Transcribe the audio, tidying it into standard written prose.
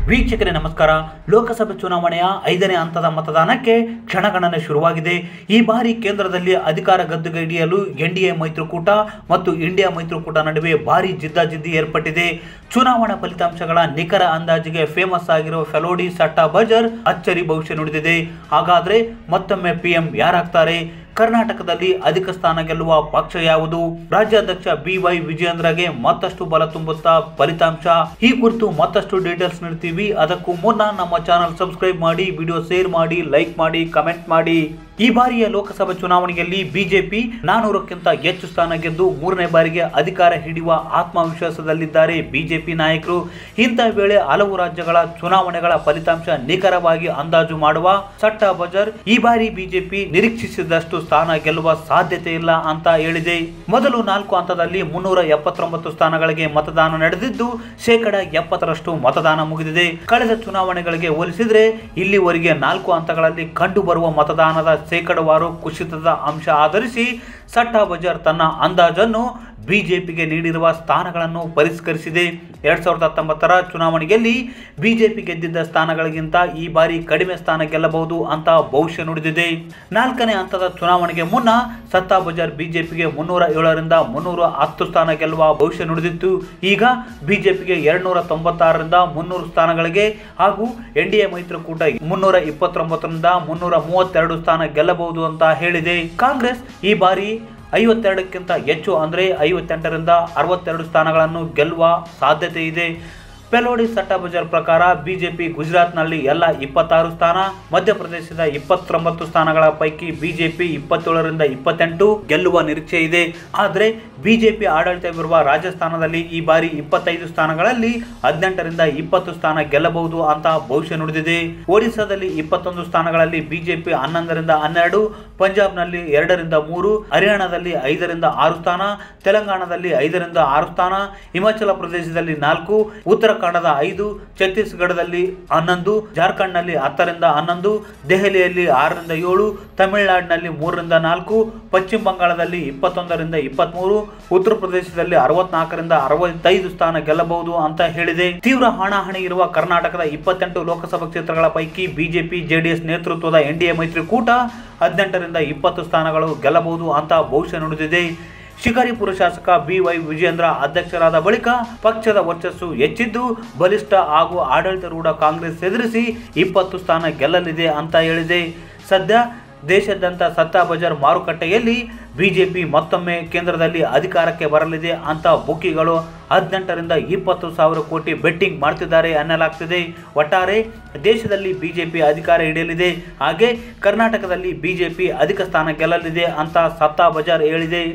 ವೀಕ್ಷಕರೇ ನಮಸ್ಕಾರ. ಲೋಕಸಭೆ ಚುನಾವಣೆಯ 5ನೇ ಹಂತದ ಮತದಾನಕ್ಕೆ ಕ್ಷಣಗಣನೆ ಶುರುವಾಗಿದೆ. ಈ ಬಾರಿ ಕೇಂದ್ರದಲ್ಲಿ ಅಧಿಕಾರ ಗದ್ದುಗೆ ಹಿಡಿಯಲು ಎನ್ಡಿಎ ಮೈತ್ರಿಕೂಟ ಮತ್ತು ಇಂಡಿಯಾ ಮೈತ್ರಿಕೂಟ ನಡುವೆ ಭಾರಿ ಜಿದ್ದಾಜಿದ್ದಿ ಏರ್ಪಟ್ಟಿದೆ. ಚುನಾವಣಾ ಫಲಿತಾಂಶಗಳ ನಿಖರ ಅಂದಾಜಿಗೆ ಫೇಮಸ್ ಆಗಿರೋ ಫೆಲೋಡಿ ಸಟ್ಟಾ ಬಜರ್ ಅಚ್ಚರಿ ಭವಿಷ್ಯ ನುಡಿದಿದೆ. ಹಾಗಾದ್ರೆ ಮತ್ತೊಮ್ಮೆ ಪಿಎಂ ಯಾರಾಗ್ತಾರೆ? ಕರ್ನಾಟಕದಲ್ಲಿ ಅಧಿಕ ಸ್ಥಾನ ಗೆಲ್ಲುವ ಪಕ್ಷ ಯಾವುದು? ರಾಜ್ಯಾಧ್ಯಕ್ಷ BY ವಿಜಯೇಂದ್ರಗೆ ಮತ್ತಷ್ಟು ಬಲ ತುಂಬುತ್ತಾ ಫಲಿತಾಂಶ? ಈ ಕುರಿತು ಮತ್ತಷ್ಟು ಡೀಟೇಲ್ಸ್ ನೀಡ್ತೀವಿ. ಅದಕ್ಕೂ ಮುನ್ನ ನಮ್ಮ ಚಾನಲ್ ಸಬ್ಸ್ಕ್ರೈಬ್ ಮಾಡಿ, ವಿಡಿಯೋ ಶೇರ್ ಮಾಡಿ, ಲೈಕ್ ಮಾಡಿ, ಕಮೆಂಟ್ ಮಾಡಿ. ಈ ಬಾರಿಯ ಲೋಕಸಭಾ ಚುನಾವಣೆಯಲ್ಲಿ ಬಿಜೆಪಿ 400ಕ್ಕಿಂತ ಹೆಚ್ಚು ಸ್ಥಾನ ಗೆದ್ದು 3ನೇ ಬಾರಿಗೆ ಅಧಿಕಾರ ಹಿಡಿಯುವ ಆತ್ಮವಿಶ್ವಾಸದಲ್ಲಿದ್ದಾರೆ ಬಿಜೆಪಿ ನಾಯಕರು. ಇಂಥ ವೇಳೆ ಹಲವು ರಾಜ್ಯಗಳ ಚುನಾವಣೆಗಳ ಫಲಿತಾಂಶ ನಿಖರವಾಗಿ ಅಂದಾಜು ಮಾಡುವ ಸಟ್ಟಾ ಬಜರ್ ಈ ಬಾರಿ ಬಿಜೆಪಿ ನಿರೀಕ್ಷಿಸಿದಷ್ಟು ಸ್ಥಾನ ಗೆಲ್ಲುವ ಸಾಧ್ಯತೆ ಇಲ್ಲ ಅಂತ ಹೇಳಿದೆ. ಮೊದಲು 4 ಹಂತದಲ್ಲಿ 379 ಸ್ಥಾನಗಳಿಗೆ ಮತದಾನ ನಡೆದಿದ್ದು 70% ಮತದಾನ ಮುಗಿದಿದೆ. ಕಳೆದ ಚುನಾವಣೆಗಳಿಗೆ ಹೋಲಿಸಿದ್ರೆ ಇಲ್ಲಿವರೆಗೆ 4 ಹಂತಗಳಲ್ಲಿ ಕಂಡು ಬರುವ ಮತದಾನದ ಶೇಕಡಾವಾರು ಕುಸಿತದ ಅಂಶ ಆಧರಿಸಿ ಸಟ್ಟಾ ಬಜರ್ ತನ್ನ ಅಂದಾಜನ್ನು ಬಿಜೆಪಿಗೆ ನೀಡಿರುವ ಸ್ಥಾನಗಳನ್ನು ಪರಿಷ್ಕರಿಸಿದೆ. 2019ರ ಚುನಾವಣೆಯಲ್ಲಿ ಬಿಜೆಪಿ ಗೆದ್ದಿದ್ದ ಸ್ಥಾನಗಳಿಗಿಂತ ಈ ಬಾರಿ ಕಡಿಮೆ ಸ್ಥಾನ ಗೆಲ್ಲಬಹುದು ಅಂತ ಭವಿಷ್ಯ ನುಡಿದಿದೆ. 4ನೇ ಹಂತದ ಚುನಾವಣೆಗೆ ಮುನ್ನ ಸಟ್ಟಾ ಬಜರ್ ಬಿಜೆಪಿಗೆ 307ರಿಂದ 310 ಸ್ಥಾನ ಗೆಲ್ಲುವ ಭವಿಷ್ಯ ನುಡಿದಿತ್ತು. ಈಗ ಬಿಜೆಪಿಗೆ 296ರಿಂದ 300 ಸ್ಥಾನಗಳಿಗೆ ಹಾಗೂ ಎನ್ಡಿಎ ಮೈತ್ರಿಕೂಟ 329ರಿಂದ 332 ಸ್ಥಾನ ಗೆಲ್ಲಬಹುದು ಅಂತ ಹೇಳಿದೆ. ಕಾಂಗ್ರೆಸ್ ಈ ಬಾರಿ 52ಕ್ಕಿಂತ ಹೆಚ್ಚು ಅಂದರೆ 58ರಿಂದ 62 ಸ್ಥಾನಗಳನ್ನು ಗೆಲ್ಲುವ ಸಾಧ್ಯತೆ ಇದೆ. ಫೆಲೋಡಿ ಸಟ್ಟಾ ಬಜರ್ ಪ್ರಕಾರ ಬಿಜೆಪಿ ಗುಜರಾತ್ನಲ್ಲಿ ಎಲ್ಲ 26 ಸ್ಥಾನ, ಮಧ್ಯಪ್ರದೇಶದ 29 ಸ್ಥಾನಗಳ ಪೈಕಿ ಬಿಜೆಪಿ 27ರಿಂದ 28 ಗೆಲ್ಲುವ ನಿರೀಕ್ಷೆ ಇದೆ. ಆದರೆ ಬಿಜೆಪಿ ಆಡಳಿತವಿರುವ ರಾಜಸ್ಥಾನದಲ್ಲಿ ಈ ಬಾರಿ 25 ಸ್ಥಾನಗಳಲ್ಲಿ 18ರಿಂದ 20 ಸ್ಥಾನ ಗೆಲ್ಲಬಹುದು ಅಂತ ಭವಿಷ್ಯ ನುಡಿದಿದೆ. ಒಡಿಶಾದಲ್ಲಿ 21 ಸ್ಥಾನಗಳಲ್ಲಿ ಬಿಜೆಪಿ 11ರಿಂದ 12, ಪಂಜಾಬ್ನಲ್ಲಿ 2ರಿಂದ 3, ಹರಿಯಾಣದಲ್ಲಿ 5ರಿಂದ 6 ಸ್ಥಾನ, ತೆಲಂಗಾಣದಲ್ಲಿ 5ರಿಂದ 6 ಸ್ಥಾನ, ಹಿಮಾಚಲ ಪ್ರದೇಶದಲ್ಲಿ 4, ಉತ್ತರಾಖಂಡದ 5, ಛತ್ತೀಸ್ಗಢದಲ್ಲಿ 11, ಜಾರ್ಖಂಡ್ನಲ್ಲಿ 10ರಿಂದ 11, ದೆಹಲಿಯಲ್ಲಿ 6ರಿಂದ 7, ತಮಿಳುನಾಡಿನಲ್ಲಿ 3ರಿಂದ 4, ಪಶ್ಚಿಮ ಬಂಗಾಳದಲ್ಲಿ 21ರಿಂದ 23, ಉತ್ತರ ಪ್ರದೇಶದಲ್ಲಿ 64ರಿಂದ 65 ಸ್ಥಾನ ಗೆಲ್ಲಬಹುದು ಅಂತ ಹೇಳಿದೆ. ತೀವ್ರ ಹಣಾಹಣಿ ಇರುವ ಕರ್ನಾಟಕದ 28 ಲೋಕಸಭಾ ಕ್ಷೇತ್ರಗಳ ಪೈಕಿ ಬಿಜೆಪಿ ಜೆಡಿಎಸ್ ನೇತೃತ್ವದ ಎನ್ಡಿಎ ಮೈತ್ರಿಕೂಟ 18ರಿಂದ 20 ಸ್ಥಾನಗಳು ಗೆಲ್ಲಬಹುದು ಅಂತ ಭವಿಷ್ಯ ನುಡಿದಿದೆ. ಶಿಕಾರಿಪುರ ಶಾಸಕ BY ವಿಜಯೇಂದ್ರ ಅಧ್ಯಕ್ಷರಾದ ಬಳಿಕ ಪಕ್ಷದ ವರ್ಚಸ್ಸು ಹೆಚ್ಚಿದ್ದು ಬಲಿಷ್ಠ ಹಾಗೂ ಆಡಳಿತಾರೂಢ ಕಾಂಗ್ರೆಸ್ ಎದುರಿಸಿ 20 ಸ್ಥಾನ ಗೆಲ್ಲಲಿದೆ ಅಂತ ಹೇಳಿದೆ. ಸದ್ಯ ದೇಶಾದ್ಯಂತ ಸಟ್ಟಾ ಬಜರ್ ಮಾರುಕಟ್ಟೆಯಲ್ಲಿ ಬಿಜೆಪಿ ಮತ್ತೊಮ್ಮೆ ಕೇಂದ್ರದಲ್ಲಿ ಅಧಿಕಾರಕ್ಕೆ ಬರಲಿದೆ ಅಂತ ಬುಕ್ಕಿಗಳು 18ರಿಂದ 20 ಸಾವಿರ ಕೋಟಿ ಬೆಟ್ಟಿಂಗ್ ಮಾಡ್ತಿದ್ದಾರೆ ಎನ್ನಲಾಗ್ತಿದೆ. ಒಟ್ಟಾರೆ ದೇಶದಲ್ಲಿ ಬಿಜೆಪಿ ಅಧಿಕಾರ ಹಿಡಿಯಲಿದೆ, ಹಾಗೆ ಕರ್ನಾಟಕದಲ್ಲಿ ಬಿಜೆಪಿ ಅಧಿಕ ಸ್ಥಾನ ಗೆಲ್ಲಲಿದೆ ಅಂತ ಸಟ್ಟಾ ಬಜರ್ ಹೇಳಿದೆ.